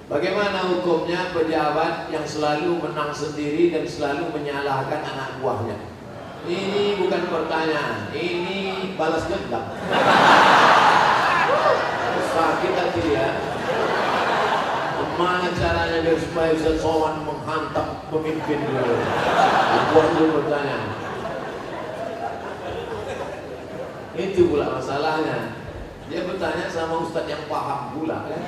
Bagaimana hukumnya pejabat yang selalu menang sendiri dan selalu menyalahkan anak buahnya? Ini bukan pertanyaan, ini balas dendam. Sakit hati dia. Gimana caranya biar supaya bisa sowan menghantam pemimpin dulu? Buat dulu pertanyaan. Itu pula masalahnya. Dia bertanya sama ustadz yang paham pula kan?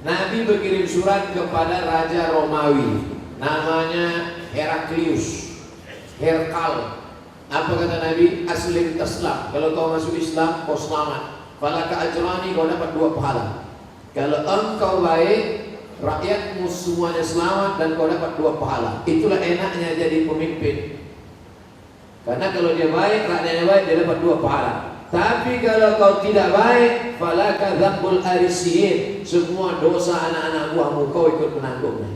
Nabi berkirim surat kepada Raja Romawi, namanya Heraklius, Herkal. Apa kata Nabi? Aslim taslam. Kalau kau masuk Islam, kau selamat. Falaka ajrani, kau dapat 2 pahala. Kalau engkau baik, rakyatmu semuanya selamat dan kau dapat 2 pahala. Itulah enaknya jadi pemimpin. Karena kalau dia baik, rakyatnya baik, dia dapat 2 pahala. Tapi kalau kau tidak baik, falaka dzambul arisiin, semua dosa anak-anak buahmu kau ikut menanggungnya.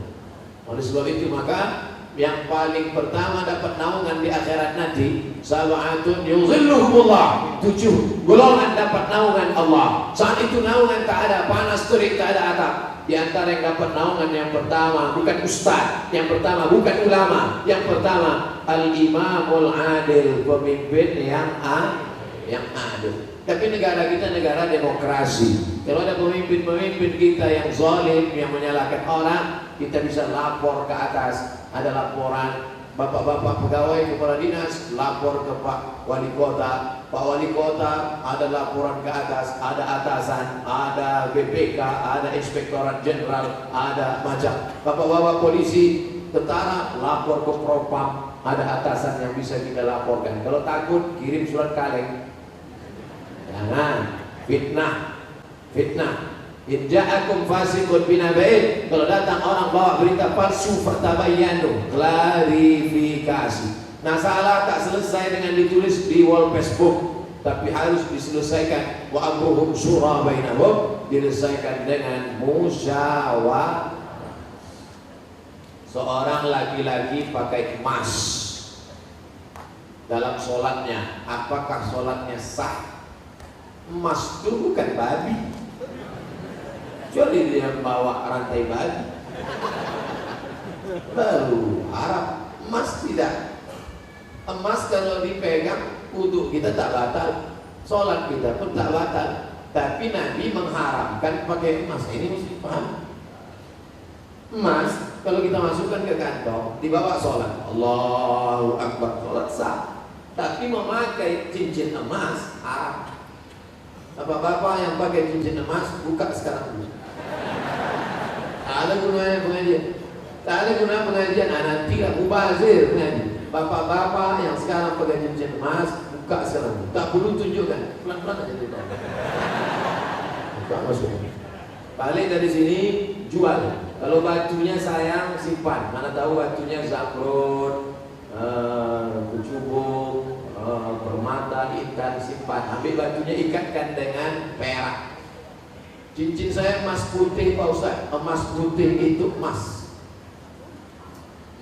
Oleh sebab itu maka yang paling pertama dapat naungan di akhirat nanti, sab'atun yuzilluhumullah, 7 golongan dapat naungan Allah. Saat itu naungan tak ada, panas terik, tak ada atap. Di antara yang dapat naungan yang pertama bukan ustaz, yang pertama bukan ulama, yang pertama al-imamul adil, pemimpin yang adil. Tapi negara kita negara demokrasi. Kalau ada pemimpin-pemimpin kita yang zalim, yang menyalahkan orang, kita bisa lapor ke atas. Ada laporan bapak-bapak pegawai kepala dinas, lapor ke Pak Wali Kota. Pak Wali Kota ada laporan ke atas, ada atasan, ada BPK, ada Inspektorat Jenderal, ada macam. Bapak-bapak polisi, tentara, lapor ke Propam, ada atasan yang bisa kita laporkan. Kalau takut, kirim surat kaleng. Jangan fitnah. In ja'akum fasiqun binaba'in, kalau datang orang bawa berita palsu, fatabayyanu, klarifikasi. Nah, salah tak selesai dengan ditulis di wall Facebook, tapi harus diselesaikan. Wa amruhum syura bainahum, diselesaikan dengan musyawarah. Seorang laki-laki pakai emas dalam sholatnya, apakah sholatnya sah? Emas itu bukan babi, kecuali dia bawa rantai babi baru Arab. Emas tidak. Emas kalau dipegang, wudu kita tak batal, sholat kita pun tak batal. Tapi Nabi mengharamkan pakai emas. Ini mesti paham. Emas kalau kita masukkan ke kantong, dibawa sholat, Allahu Akbar, sholat sah. Tapi memakai cincin emas haram. Bapak-bapak yang pakai cincin emas, buka sekarang dulu. Tak ada gunanya pengajian. Tak ada gunanya pengajian. Nanti lah mubazir pengajian. Bapak-bapak yang sekarang pakai cincin emas, buka sekarang dulu. Tak perlu tunjukkan, pelan-pelan aja kita. Buka masuk. Balik dari sini, jual. Kalau batunya sayang, simpan. Mana tahu batunya zamrud, kecubung, permata, ikan, simpan. Ambil batunya, ikatkan dengan perak. Cincin saya emas putih Pak Ustaz. Emas putih itu emas.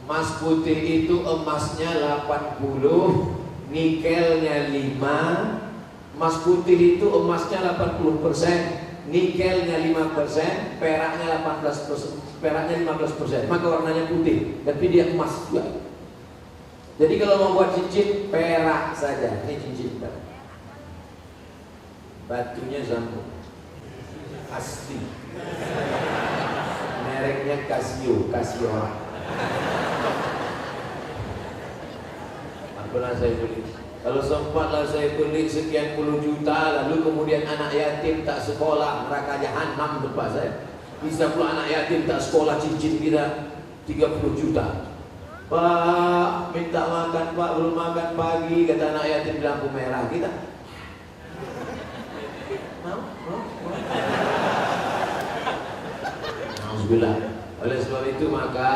Emas putih itu emasnya 80, nikelnya 5. Emas putih itu emasnya 80%, nikelnya 5%, peraknya 18%, peraknya 15%. Maka warnanya putih, tapi dia emas juga. Jadi kalau mau buat cincin, perak saja. Ini cincin perak. Batunya zamrud asli, mereknya Casio. Pernah saya beli. Kalau sempatlah saya beli sekian puluh juta, lalu kemudian anak yatim tak sekolah, neraka jahanam tempat saya. Bisa pula anak yatim tak sekolah, cincin kita 30 juta. Pak, minta makan Pak, belum makan pagi, kata anak yatim di lampu merah. Kita mau. Alhamdulillah. Oleh sebab itu maka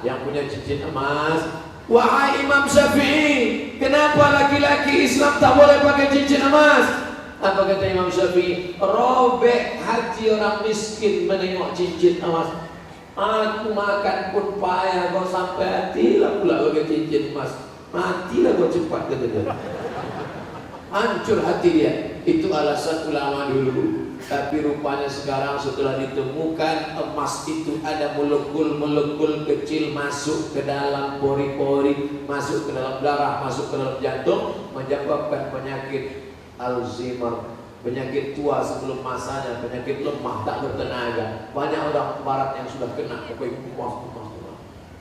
yang punya cincin emas, wahai Imam Syafi'i, kenapa laki-laki Islam tak boleh pakai cincin emas? Apa kata Imam Syafi'i? Robek hati orang miskin menengok cincin emas. Aku makan pun payah, kau sampai hatilah pula pakai cincin emas. Matilah kau cepat, kata dia. Hancur hati dia. Itu alasan ulama dulu. Tapi rupanya sekarang setelah ditemukan emas itu ada molekul-molekul kecil masuk ke dalam pori-pori, masuk ke dalam darah, masuk ke dalam jantung, menyebabkan penyakit Alzheimer, penyakit tua sebelum masanya, penyakit lemah tak bertenaga. Banyak orang barat yang sudah kena.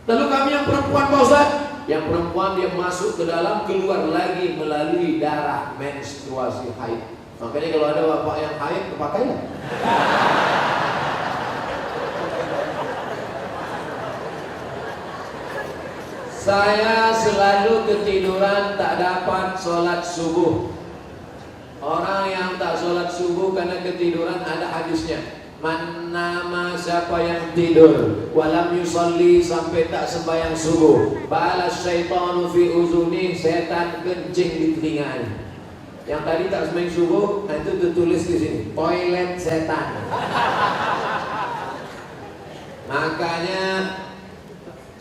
Lalu kami yang perempuan Pak Ustaz, yang perempuan dia masuk ke dalam, keluar lagi melalui darah menstruasi haid. Makanya kalau ada bapak yang haid, pakailah. Saya selalu ketiduran tak dapat sholat subuh. Orang yang tak sholat subuh karena ketiduran ada hadisnya. Man nama, siapa yang tidur walam yusalli, sampai tak sembahyang subuh, balas syaitanu fi uzuni, setan kencing di telinganya. Yang tadi tak sembahyang subuh, nah itu tertulis di sini, toilet setan. Makanya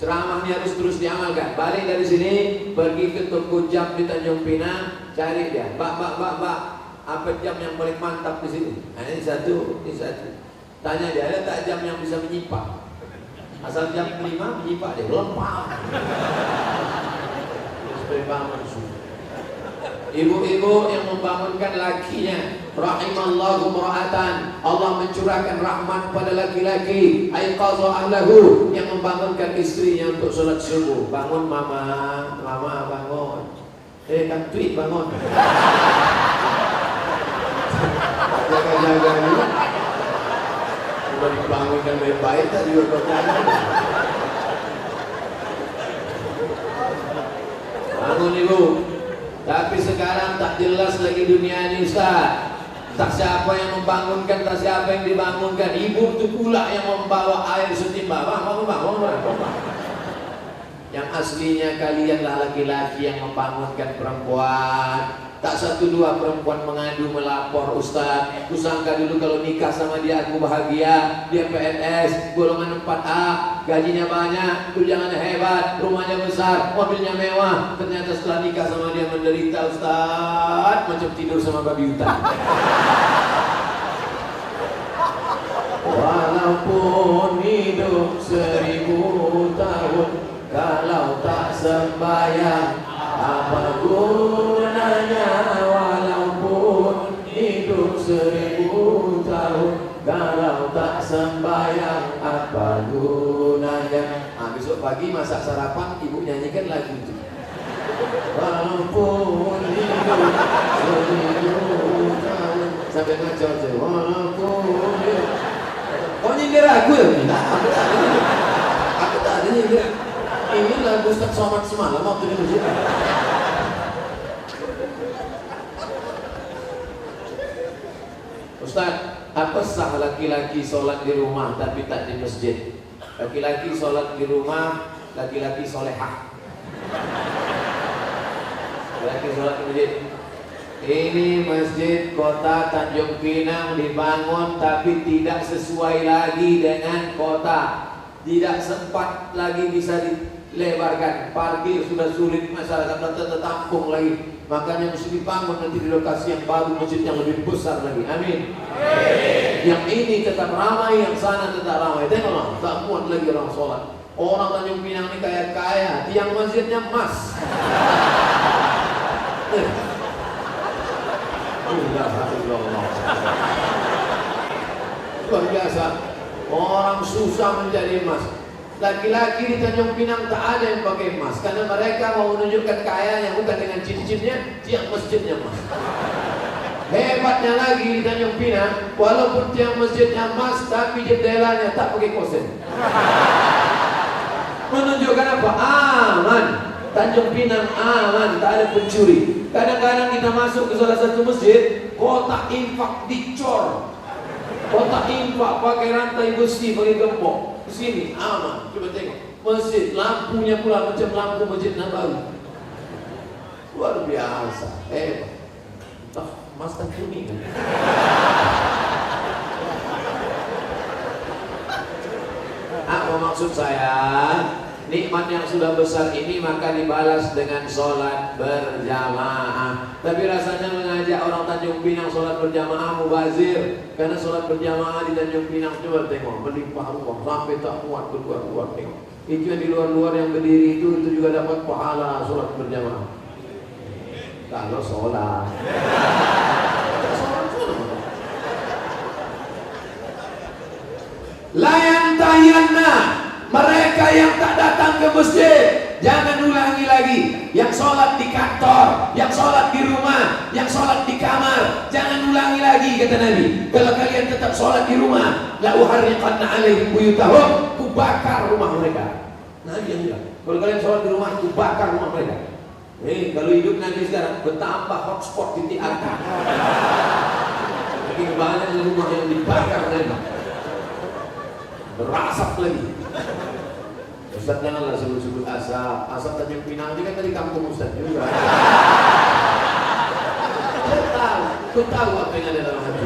ceramahnya harus terus diamalkan. Balik dari sini, pergi ke toko jam di Tanjung Pinang, cari dia. Mbak, apa jam yang paling mantap di sini? Nah, ini satu. Tanya dia, ada tak jam yang bisa menyipak? Asal jam 5 menyipak dia, lempar. Ibu-ibu yang membangunkan lakinya, rahimallahu mura'atan, Allah mencurahkan rahmat pada laki-laki, aiqadha ahlahu, yang membangunkan istrinya untuk sholat subuh. Bangun mama bangun. Kan tweet bangun. Jaga-jaga dulu. Udah dibangunkan baik-baik tadi berjaga. Bangun ibu. Tapi sekarang tak jelas lagi dunia ini Ustaz. Tak siapa yang membangunkan, tak siapa yang dibangunkan. Ibu itu pula yang membawa air setimba. Bangun. Yang aslinya kalianlah laki-laki yang membangunkan perempuan. Tak satu dua perempuan mengadu melapor, Ustaz, kusangka dulu kalau nikah sama dia aku bahagia. Dia PNS golongan 4A, gajinya banyak, tunjangannya hebat, rumahnya besar, mobilnya mewah. Ternyata setelah nikah sama dia menderita, Ustaz, macam tidur sama babi hutan. Walaupun hidup 1000 tahun, kalau tak sembahyang apa gunanya? Walaupun hidup 1000 tahun, kalau tak sembahyang apa gunanya? Besok pagi masak sarapan, ibu nyanyikan lagu itu. Walaupun hidup 1000 tahun, sampai ngaco aja. Walaupun hidup. Kau nyindir aku ya? Aku tak ada nyindir. Ini lagu Ustaz Somad semalam waktu di masjid. Ustaz, apa sah laki-laki sholat di rumah tapi tak di masjid? Laki-laki sholat di rumah, laki-laki solehah. Laki sholat di masjid. Ini masjid kota Tanjung Pinang dibangun tapi tidak sesuai lagi dengan kota. Tidak sempat lagi bisa dilebarkan, parkir sudah sulit, masyarakat tertampung lagi. Makanya mesti dibangun nanti di lokasi yang baru, masjid yang lebih besar lagi. Amin. Yang ini tetap ramai, yang sana tetap ramai. Tengoklah, tak muat lagi orang sholat. Orang Tanjung Pinang ini kaya-kaya, tiang masjidnya emas. Luar biasa. Orang susah menjadi emas. Laki-laki di Tanjung Pinang tak ada yang pakai emas, karena mereka mau menunjukkan kayanya bukan dengan cincinnya, tiang masjidnya emas. Hebatnya lagi di Tanjung Pinang, walaupun tiang masjidnya emas, tapi jendelanya tak pakai kosen. Menunjukkan apa? Aman. Tanjung Pinang aman, tak ada pencuri. Kadang-kadang kita masuk ke salah satu masjid, kotak infak dicor. Kotak infak pakai rantai besi, pakai gembok. Di sini aman. Coba tengok masjid, lampunya pula macam lampu Masjid Nabawi. Luar biasa. Mas tak kuning. Apa maksud saya? Nikmat yang sudah besar ini maka dibalas dengan sholat berjamaah. Tapi rasanya mengaji ngajak orang Tanjung Pinang sholat berjamaah mubazir. Karena sholat berjamaah di Tanjung Pinang, coba tengok, melimpah ruah sampai tak muat keluar tengok. Itu yang di luar yang berdiri itu juga dapat pahala sholat berjamaah. Kalau sholat. Layan tayanna, mereka yang tak datang ke masjid, jangan ulangi lagi. Yang sholat di kantor, yang sholat di rumah, yang sholat di kamar, jangan ulangi lagi, kata Nabi. Kalau kalian tetap sholat di rumah, la uharriqanna alaihim buyutahum, kubakar rumah mereka. Nabi yang bilang, kalau kalian sholat di rumah, kubakar rumah mereka. Kalau hidup Nabi sekarang, betapa hotspot titik atas. Lagi banyak rumah yang dibakar Nabi. Berasap lagi. Ustaz janganlah sebut-sebut asap Tanjung Pinang ini kan dari kampung Ustaz juga. Kau tahu apa yang ada dalam hati.